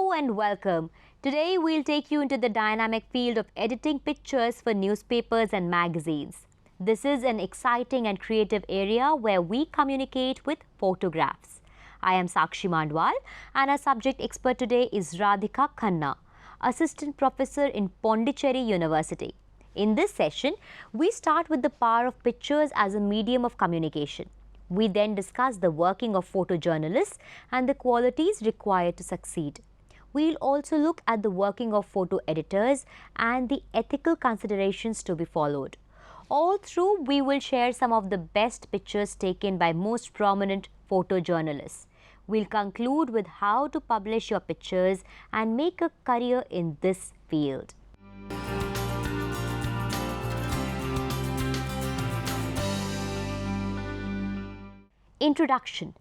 Hello and welcome. Today we'll take you into the dynamic field of editing pictures for newspapers and magazines. This is an exciting and creative area where we communicate with photographs. I am Sakshi Mandwal and our subject expert today is Radhika Khanna, Assistant Professor in Pondicherry University. In this session, we start with the power of pictures as a medium of communication. We then discuss the working of photojournalists and the qualities required to succeed. We'll also look at the working of photo editors and the ethical considerations to be followed. All through, we will share some of the best pictures taken by most prominent photojournalists. We'll conclude with how to publish your pictures and make a career in this field. Introduction.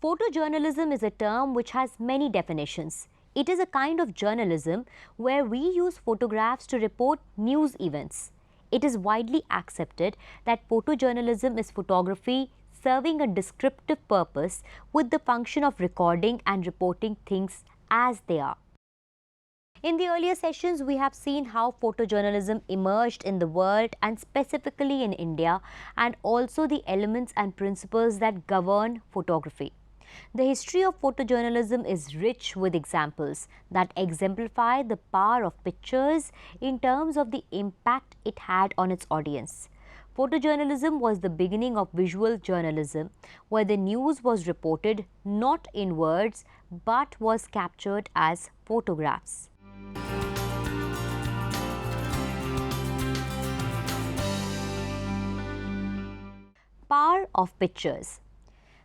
Photojournalism is a term which has many definitions. It is a kind of journalism where we use photographs to report news events. It is widely accepted that photojournalism is photography serving a descriptive purpose with the function of recording and reporting things as they are. In the earlier sessions, we have seen how photojournalism emerged in the world and specifically in India, and also the elements and principles that govern photography. The history of photojournalism is rich with examples that exemplify the power of pictures in terms of the impact it had on its audience. Photojournalism was the beginning of visual journalism, where the news was reported not in words but was captured as photographs. Power of pictures.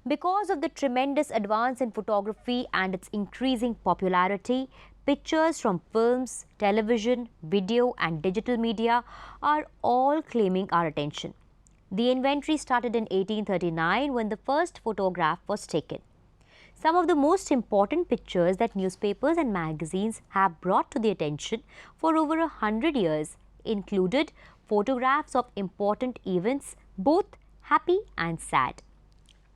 Because of the tremendous advance in photography and its increasing popularity, pictures from films, television, video and digital media are all claiming our attention. The inventory started in 1839 when the first photograph was taken. Some of the most important pictures that newspapers and magazines have brought to the attention for over 100 years included photographs of important events, both happy and sad.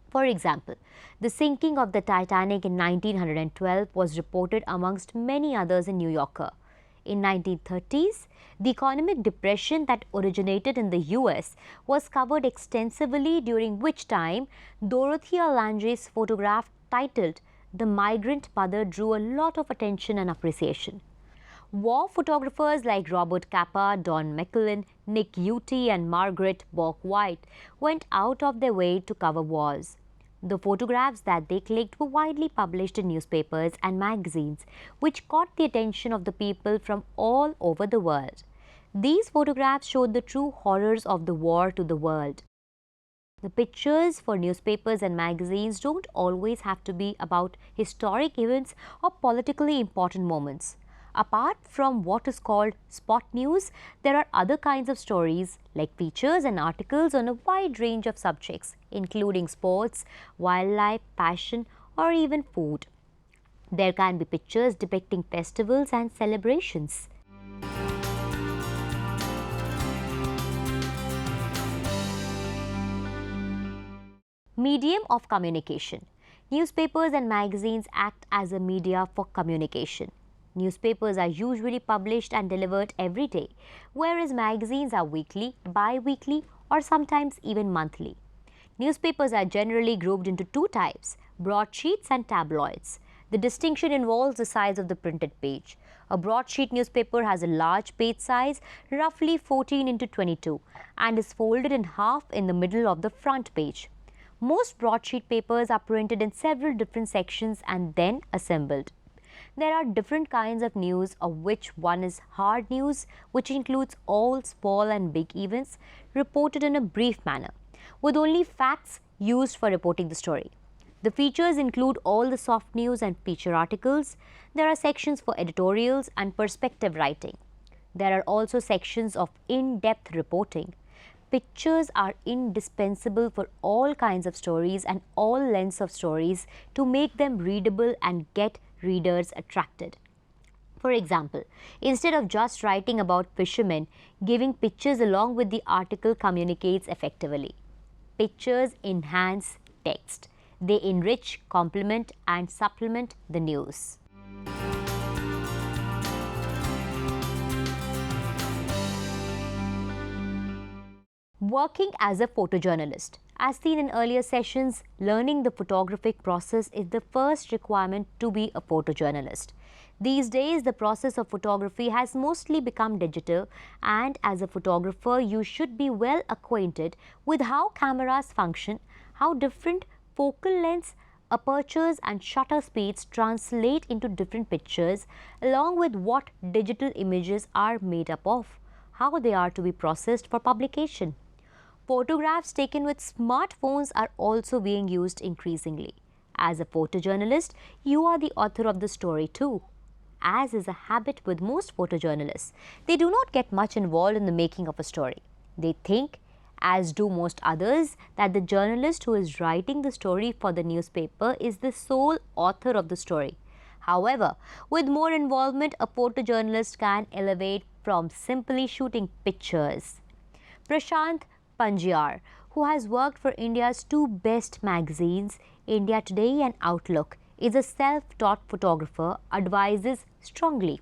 For example, the sinking of the Titanic in 1912 was reported amongst many others in New Yorker. In 1930s, the economic depression that originated in the US was covered extensively, during which time Dorothea Lange's photograph titled "The Migrant Mother" drew a lot of attention and appreciation. War photographers like Robert Capa, Don McCullin, Nick Uti and Margaret Bourke-White went out of their way to cover wars. The photographs that they clicked were widely published in newspapers and magazines, which caught the attention of the people from all over the world. These photographs showed the true horrors of the war to the world. The pictures for newspapers and magazines don't always have to be about historic events or politically important moments. Apart from what is called spot news, there are other kinds of stories like features and articles on a wide range of subjects, including sports, wildlife, fashion, or even food. There can be pictures depicting festivals and celebrations. Medium of communication. Newspapers and magazines act as a media for communication. Newspapers are usually published and delivered every day, whereas magazines are weekly, bi-weekly, or sometimes even monthly. Newspapers are generally grouped into two types: broadsheets and tabloids. The distinction involves the size of the printed page. A broadsheet newspaper has a large page size, roughly 14 into 22, and is folded in half in the middle of the front page. Most broadsheet papers are printed in several different sections and then assembled. There are different kinds of news, of which one is hard news, which includes all small and big events reported in a brief manner, with only facts used for reporting the story. The features include all the soft news and feature articles. There are sections for editorials and perspective writing. There are also sections of in-depth reporting. Pictures are indispensable for all kinds of stories and all lengths of stories to make them readable and get readers attracted. For example, instead of just writing about fishermen, giving pictures along with the article communicates effectively. Pictures enhance text. They enrich, complement and supplement the news. Working as a photojournalist. As seen in earlier sessions, learning the photographic process is the first requirement to be a photojournalist. These days, the process of photography has mostly become digital, and as a photographer, you should be well acquainted with how cameras function, how different focal lengths, apertures and shutter speeds translate into different pictures, along with what digital images are made up of, how they are to be processed for publication. Photographs taken with smartphones are also being used increasingly. As a photojournalist, you are the author of the story too. As is a habit with most photojournalists, they do not get much involved in the making of a story. They think, as do most others, that the journalist who is writing the story for the newspaper is the sole author of the story. However, with more involvement, a photojournalist can elevate from simply shooting pictures. Prashant Panjiar, who has worked for India's two best magazines, India Today and Outlook, is a self-taught photographer, advises strongly.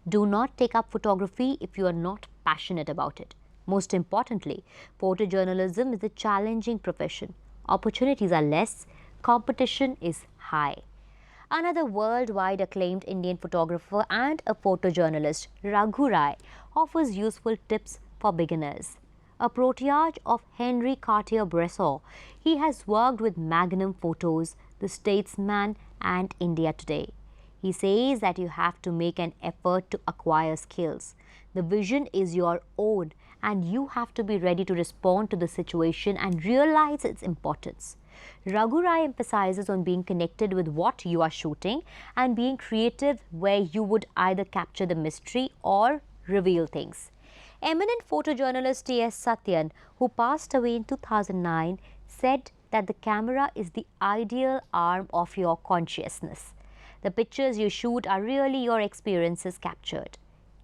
Do not take up photography if you are not passionate about it. Most importantly, photojournalism is a challenging profession. Opportunities are less, competition is high. Another worldwide acclaimed Indian photographer and a photojournalist, Raghu Rai, offers useful tips for beginners. A protege of Henry Cartier-Bresson, he has worked with Magnum Photos, The Statesman and India Today. He says that you have to make an effort to acquire skills. The vision is your own and you have to be ready to respond to the situation and realize its importance. Raghu Rai emphasizes on being connected with what you are shooting and being creative where you would either capture the mystery or reveal things. Eminent photojournalist T.S. Satyan, who passed away in 2009, said that the camera is the ideal arm of your consciousness. The pictures you shoot are really your experiences captured.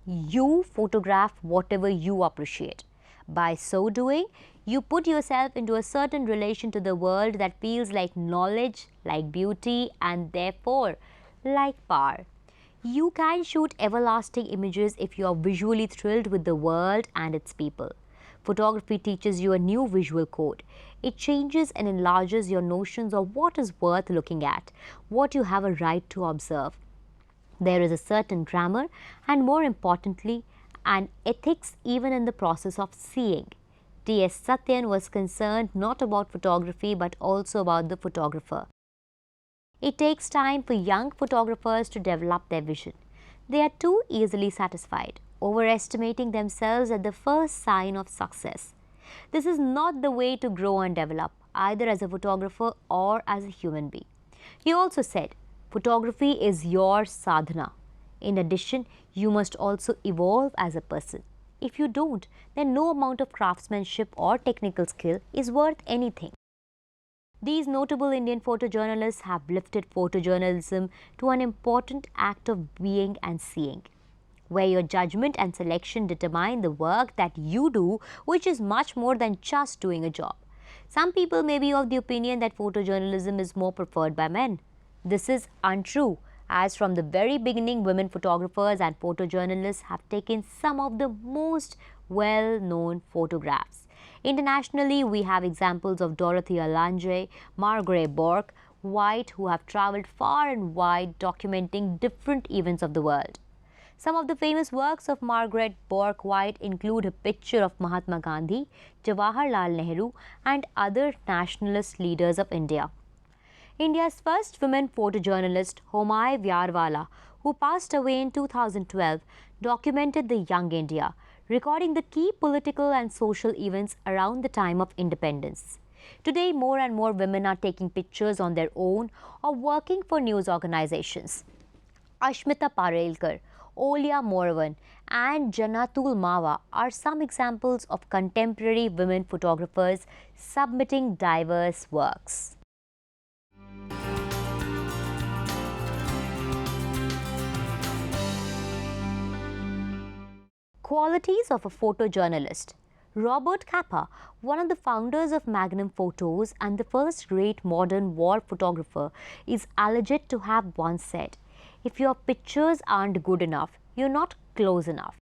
You photograph whatever you appreciate. By so doing, you put yourself into a certain relation to the world that feels like knowledge, like beauty, and therefore like power. You can shoot everlasting images if you are visually thrilled with the world and its people. Photography teaches you a new visual code. It changes and enlarges your notions of what is worth looking at, what you have a right to observe. There is a certain grammar and, more importantly, an ethics even in the process of seeing. T.S. Satyan was concerned not about photography but also about the photographer. It takes time for young photographers to develop their vision. They are too easily satisfied, overestimating themselves at the first sign of success. This is not the way to grow and develop, either as a photographer or as a human being. He also said, photography is your sadhana. In addition, you must also evolve as a person. If you don't, then no amount of craftsmanship or technical skill is worth anything. These notable Indian photojournalists have lifted photojournalism to an important act of being and seeing, where your judgment and selection determine the work that you do, which is much more than just doing a job. Some people may be of the opinion that photojournalism is more preferred by men. This is untrue, as from the very beginning, women photographers and photojournalists have taken some of the most well-known photographs. Internationally, we have examples of Dorothea Lange, Margaret Bourke, White, who have travelled far and wide documenting different events of the world. Some of the famous works of Margaret Bourke White include a picture of Mahatma Gandhi, Jawaharlal Nehru and other nationalist leaders of India. India's first women photojournalist, Homai Vyarwala, who passed away in 2012, documented the young India, recording the key political and social events around the time of independence. Today, more and more women are taking pictures on their own or working for news organizations. Ashmita Parelkar, Olia Moravan and Janatul Mawa are some examples of contemporary women photographers submitting diverse works. Qualities of a photojournalist. Robert Capa, one of the founders of Magnum Photos and the first great modern war photographer, is alleged to have once said, "If your pictures aren't good enough, you're not close enough."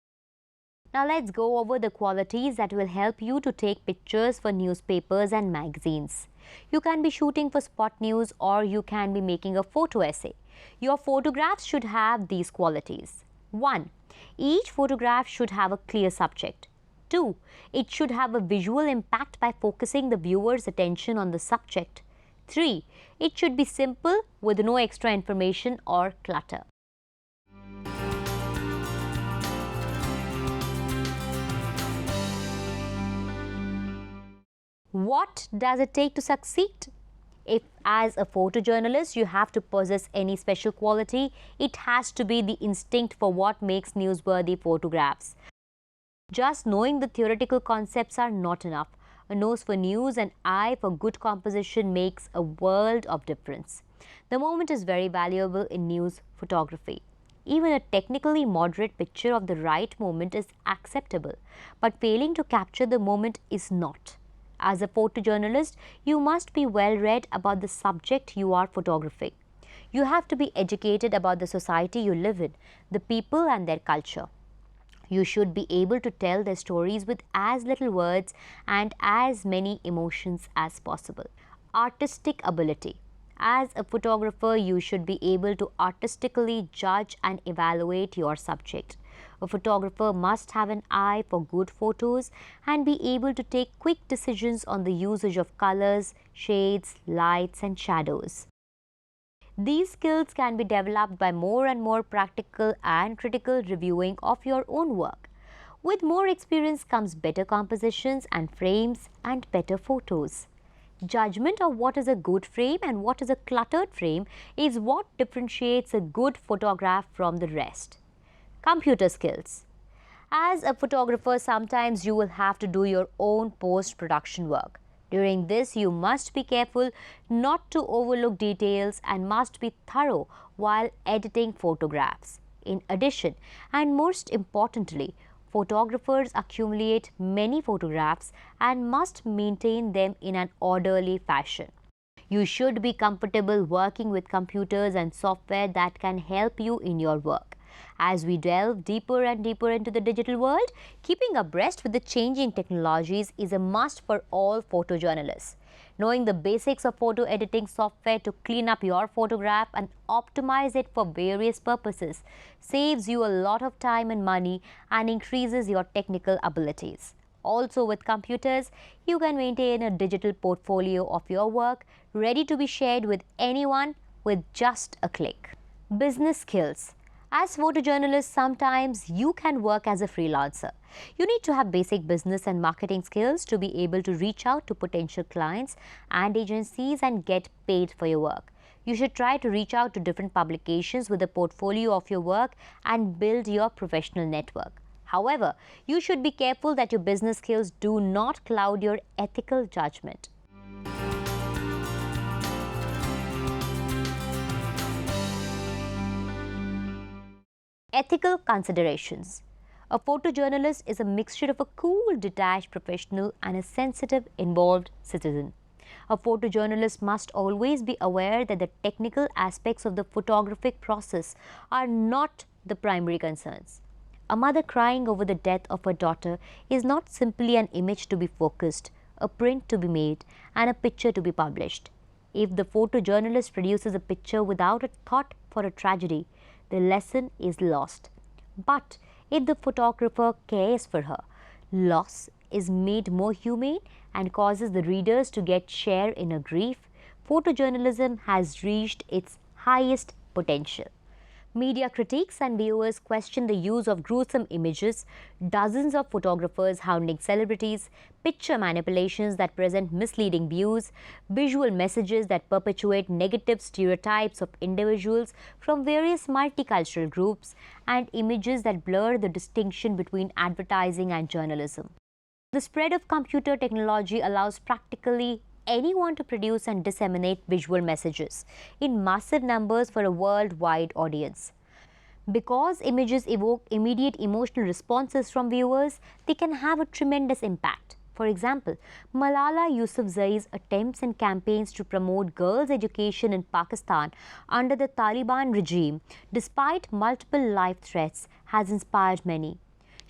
Now let's go over the qualities that will help you to take pictures for newspapers and magazines. You can be shooting for spot news or you can be making a photo essay. Your photographs should have these qualities. 1. Each photograph should have a clear subject. 2. It should have a visual impact by focusing the viewer's attention on the subject. 3. It should be simple with no extra information or clutter. What does it take to succeed? If as a photojournalist you have to possess any special quality, it has to be the instinct for what makes newsworthy photographs. Just knowing the theoretical concepts are not enough. A nose for news and eye for good composition makes a world of difference. The moment is very valuable in news photography. Even a technically moderate picture of the right moment is acceptable, but failing to capture the moment is not. As a photojournalist, you must be well read about the subject you are photographing. You have to be educated about the society you live in, the people and their culture. You should be able to tell their stories with as little words and as many emotions as possible. Artistic ability. As a photographer, you should be able to artistically judge and evaluate your subject. A photographer must have an eye for good photos and be able to take quick decisions on the usage of colors, shades, lights and shadows. These skills can be developed by more and more practical and critical reviewing of your own work. With more experience comes better compositions and frames and better photos. Judgment of what is a good frame and what is a cluttered frame is what differentiates a good photograph from the rest. Computer skills. As a photographer, sometimes you will have to do your own post-production work. During this, you must be careful not to overlook details and must be thorough while editing photographs. In addition, and most importantly, photographers accumulate many photographs and must maintain them in an orderly fashion. You should be comfortable working with computers and software that can help you in your work. As we delve deeper and deeper into the digital world, keeping abreast with the changing technologies is a must for all photojournalists. Knowing the basics of photo editing software to clean up your photograph and optimize it for various purposes saves you a lot of time and money and increases your technical abilities. Also, with computers, you can maintain a digital portfolio of your work ready to be shared with anyone with just a click. Business skills. As photojournalists, sometimes you can work as a freelancer. You need to have basic business and marketing skills to be able to reach out to potential clients and agencies and get paid for your work. You should try to reach out to different publications with a portfolio of your work and build your professional network. However, you should be careful that your business skills do not cloud your ethical judgment. Ethical considerations. A photojournalist is a mixture of a cool, detached professional and a sensitive, involved citizen. A photojournalist must always be aware that the technical aspects of the photographic process are not the primary concerns. A mother crying over the death of her daughter is not simply an image to be focused, a print to be made, and a picture to be published. If the photojournalist produces a picture without a thought for a tragedy, the lesson is lost. But if the photographer cares for her, loss is made more humane and causes the readers to get share in her grief. Photojournalism has reached its highest potential. Media critics and viewers question the use of gruesome images, dozens of photographers hounding celebrities, picture manipulations that present misleading views, visual messages that perpetuate negative stereotypes of individuals from various multicultural groups, and images that blur the distinction between advertising and journalism. The spread of computer technology allows practically anyone to produce and disseminate visual messages in massive numbers for a worldwide audience. Because images evoke immediate emotional responses from viewers, they can have a tremendous impact. For example, Malala Yousafzai's attempts and campaigns to promote girls' education in Pakistan under the Taliban regime, despite multiple life threats, has inspired many.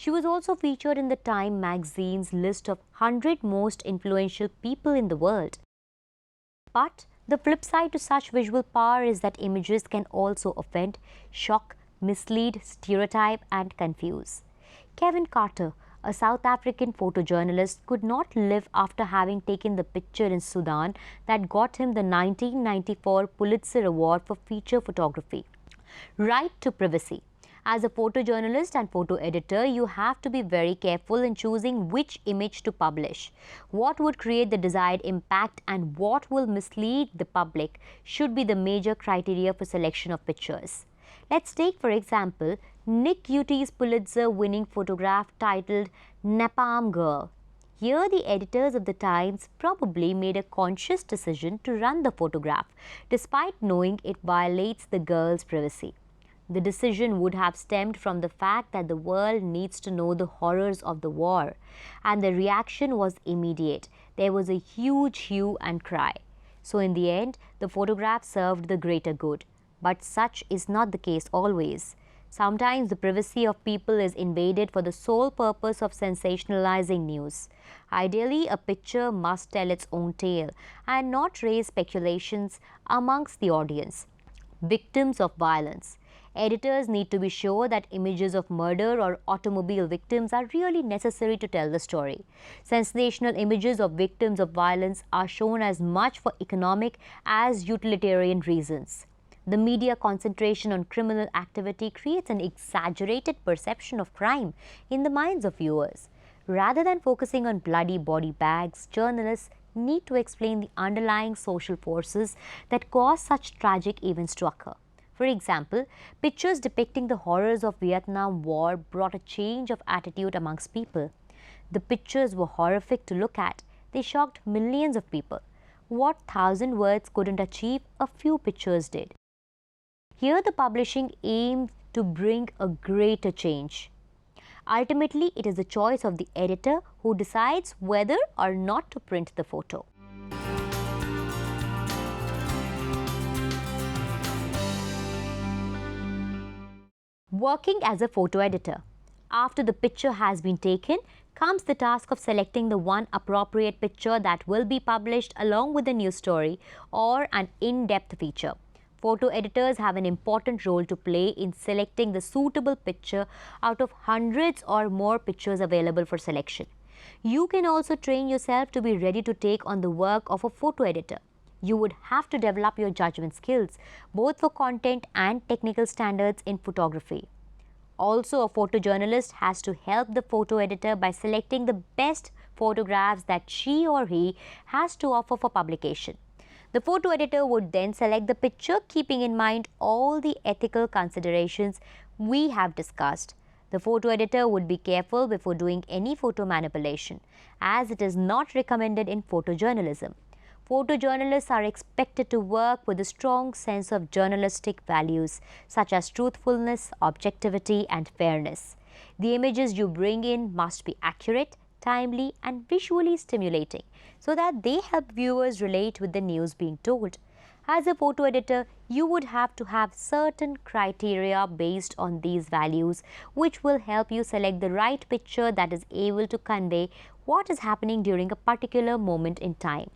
She was also featured in the Time magazine's list of 100 most influential people in the world. But the flip side to such visual power is that images can also offend, shock, mislead, stereotype, and confuse. Kevin Carter, a South African photojournalist, could not live after having taken the picture in Sudan that got him the 1994 Pulitzer Award for feature photography. Right to privacy. As a photojournalist and photo editor, you have to be very careful in choosing which image to publish. What would create the desired impact and what will mislead the public should be the major criteria for selection of pictures. Let's take, for example, Nick Utie's Pulitzer-winning photograph titled Napalm Girl. Here, the editors of the Times probably made a conscious decision to run the photograph, despite knowing it violates the girl's privacy. The decision would have stemmed from the fact that the world needs to know the horrors of the war, and the reaction was immediate. There was a huge hue and cry. So in the end, the photograph served the greater good. But such is not the case always. Sometimes the privacy of people is invaded for the sole purpose of sensationalizing news. Ideally, a picture must tell its own tale and not raise speculations amongst the audience. Victims of violence. Editors need to be sure that images of murder or automobile victims are really necessary to tell the story. Sensational images of victims of violence are shown as much for economic as utilitarian reasons. The media concentration on criminal activity creates an exaggerated perception of crime in the minds of viewers. Rather than focusing on bloody body bags, journalists need to explain the underlying social forces that cause such tragic events to occur. For example, pictures depicting the horrors of Vietnam War brought a change of attitude amongst people. The pictures were horrific to look at. They shocked millions of people. What 1,000 words couldn't achieve, a few pictures did. Here, the publishing aimed to bring a greater change. Ultimately, it is the choice of the editor who decides whether or not to print the photo. Working as a photo editor. After the picture has been taken, comes the task of selecting the one appropriate picture that will be published along with the news story or an in-depth feature. Photo editors have an important role to play in selecting the suitable picture out of hundreds or more pictures available for selection. You can also train yourself to be ready to take on the work of a photo editor. You would have to develop your judgment skills, both for content and technical standards in photography. Also, a photojournalist has to help the photo editor by selecting the best photographs that she or he has to offer for publication. The photo editor would then select the picture keeping in mind all the ethical considerations we have discussed. The photo editor would be careful before doing any photo manipulation, as it is not recommended in photojournalism. Photojournalists are expected to work with a strong sense of journalistic values such as truthfulness, objectivity, and fairness. The images you bring in must be accurate, timely, and visually stimulating so that they help viewers relate with the news being told. As a photo editor, you would have to have certain criteria based on these values, which will help you select the right picture that is able to convey what is happening during a particular moment in time.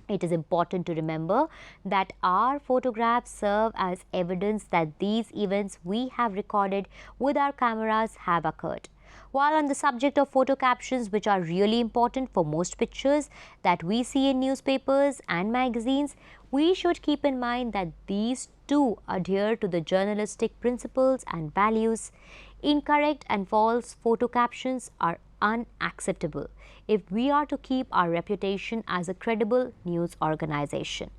It is important to remember that our photographs serve as evidence that these events we have recorded with our cameras have occurred. While on the subject of photo captions, which are really important for most pictures that we see in newspapers and magazines, we should keep in mind that these too adhere to the journalistic principles and values. Incorrect and false photo captions are unacceptable if we are to keep our reputation as a credible news organization.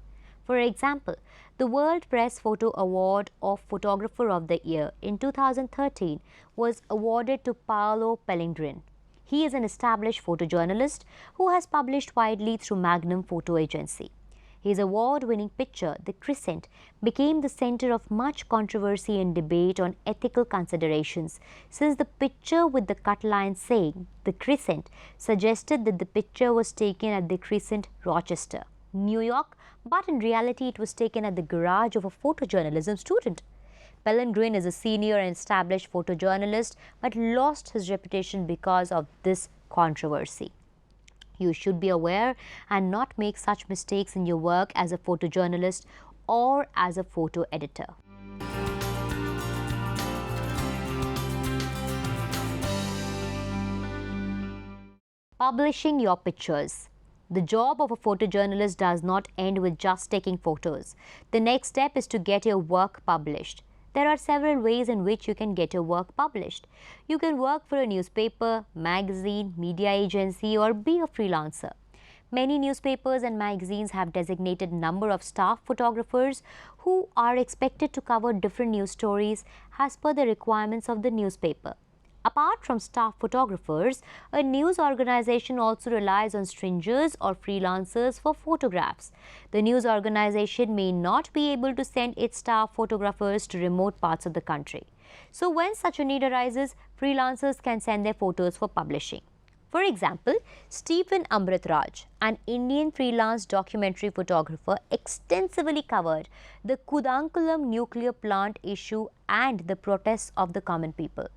For example, the World Press Photo Award of Photographer of the Year in 2013 was awarded to Paolo Pellegrin. He is an established photojournalist who has published widely through Magnum Photo Agency. His award-winning picture, The Crescent, became the center of much controversy and debate on ethical considerations, since the picture with the cut line saying The Crescent suggested that the picture was taken at the Crescent, Rochester, New York, but in reality it was taken at the garage of a photojournalism student. Pellegrin is a senior and established photojournalist but lost his reputation because of this controversy. You should be aware and not make such mistakes in your work as a photojournalist or as a photo editor. Publishing your pictures. The job of a photojournalist does not end with just taking photos. The next step is to get your work published. There are several ways in which you can get your work published. You can work for a newspaper, magazine, media agency, or be a freelancer. Many newspapers and magazines have designated number of staff photographers who are expected to cover different news stories as per the requirements of the newspaper. Apart from staff photographers, a news organization also relies on stringers or freelancers for photographs. The news organization may not be able to send its staff photographers to remote parts of the country. So when such a need arises, freelancers can send their photos for publishing. For example, Stephen Amritraj, an Indian freelance documentary photographer, extensively covered the Kudankulam nuclear plant issue and the protests of the common people.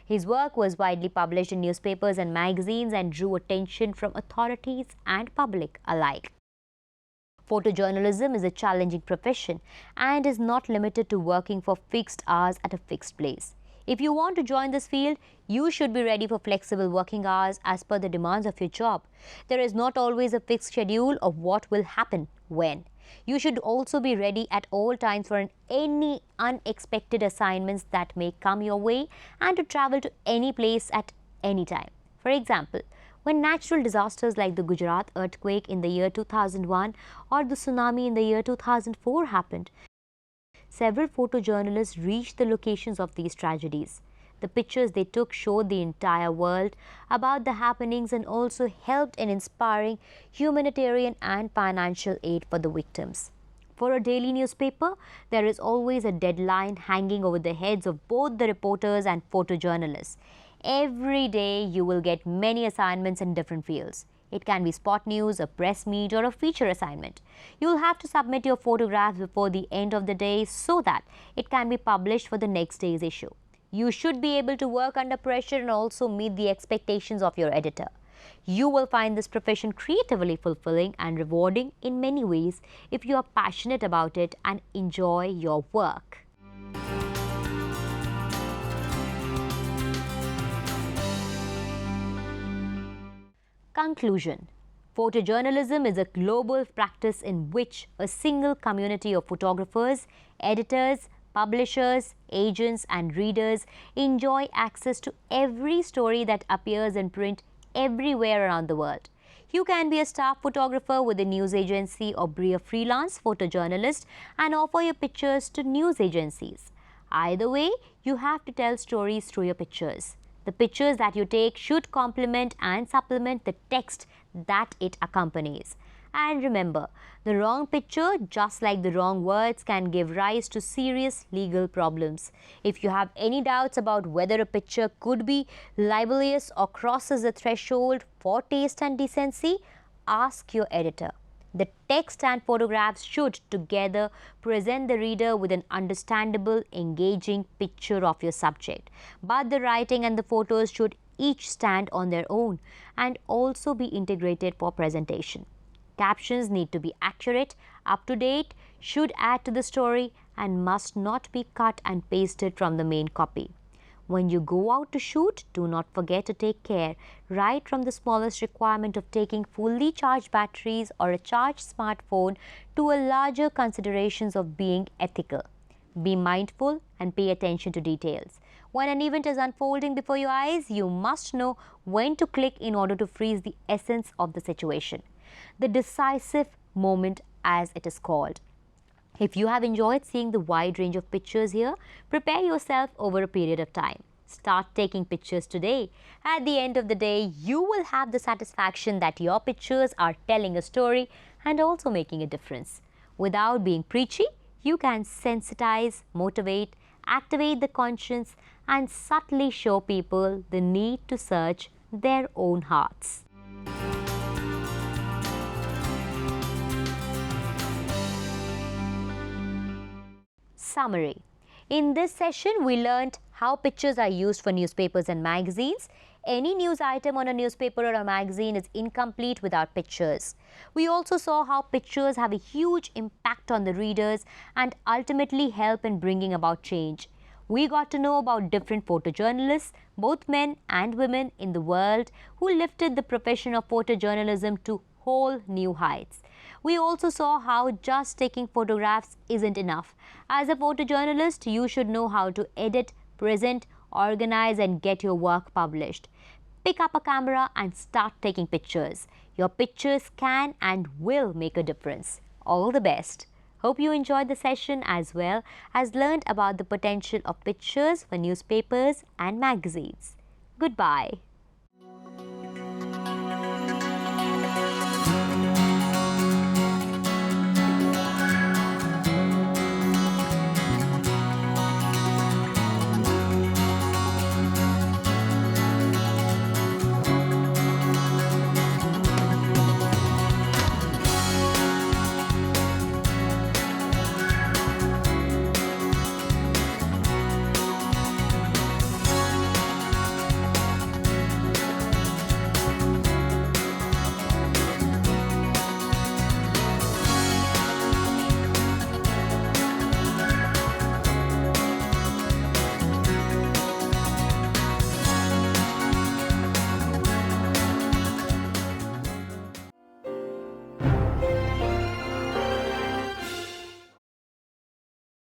His work was widely published in newspapers and magazines and drew attention from authorities and public alike. Photojournalism is a challenging profession and is not limited to working for fixed hours at a fixed place. If you want to join this field, you should be ready for flexible working hours as per the demands of your job. There is not always a fixed schedule of what will happen when. You should also be ready at all times for any unexpected assignments that may come your way and to travel to any place at any time. For example, when natural disasters like the Gujarat earthquake in the year 2001 or the tsunami in the year 2004 happened, several photojournalists reached the locations of these tragedies. The pictures they took showed the entire world about the happenings and also helped in inspiring humanitarian and financial aid for the victims. For a daily newspaper, there is always a deadline hanging over the heads of both the reporters and photojournalists. Every day you will get many assignments in different fields. It can be spot news, a press meet, or a feature assignment. You will have to submit your photographs before the end of the day so that it can be published for the next day's issue. You should be able to work under pressure and also meet the expectations of your editor. You will find this profession creatively fulfilling and rewarding in many ways if you are passionate about it and enjoy your work. Conclusion. Photojournalism is a global practice in which a single community of photographers, editors, publishers, agents and readers enjoy access to every story that appears in print everywhere around the world. You can be a staff photographer with a news agency or be a freelance photojournalist and offer your pictures to news agencies. Either way, you have to tell stories through your pictures. The pictures that you take should complement and supplement the text that it accompanies. And remember, the wrong picture, just like the wrong words, can give rise to serious legal problems. If you have any doubts about whether a picture could be libelous or crosses the threshold for taste and decency, ask your editor. The text and photographs should together present the reader with an understandable, engaging picture of your subject. But the writing and the photos should each stand on their own and also be integrated for presentation. Captions need to be accurate, up to date, should add to the story and must not be cut and pasted from the main copy. When you go out to shoot, do not forget to take care, right from the smallest requirement of taking fully charged batteries or a charged smartphone to a larger considerations of being ethical. Be mindful and pay attention to details. When an event is unfolding before your eyes, you must know when to click in order to freeze the essence of the situation. The decisive moment, as it is called. If you have enjoyed seeing the wide range of pictures here, prepare yourself over a period of time. Start taking pictures today. At the end of the day, you will have the satisfaction that your pictures are telling a story and also making a difference. Without being preachy, you can sensitize, motivate, activate the conscience and subtly show people the need to search their own hearts. Summary. In this session, we learned how pictures are used for newspapers and magazines. Any news item on a newspaper or a magazine is incomplete without pictures. We also saw how pictures have a huge impact on the readers and ultimately help in bringing about change. We got to know about different photojournalists, both men and women in the world, who lifted the profession of photojournalism to whole new heights. We also saw how just taking photographs isn't enough. As a photojournalist, you should know how to edit, present, organize and get your work published. Pick up a camera and start taking pictures. Your pictures can and will make a difference. All the best. Hope you enjoyed the session as well as learned about the potential of pictures for newspapers and magazines. Goodbye.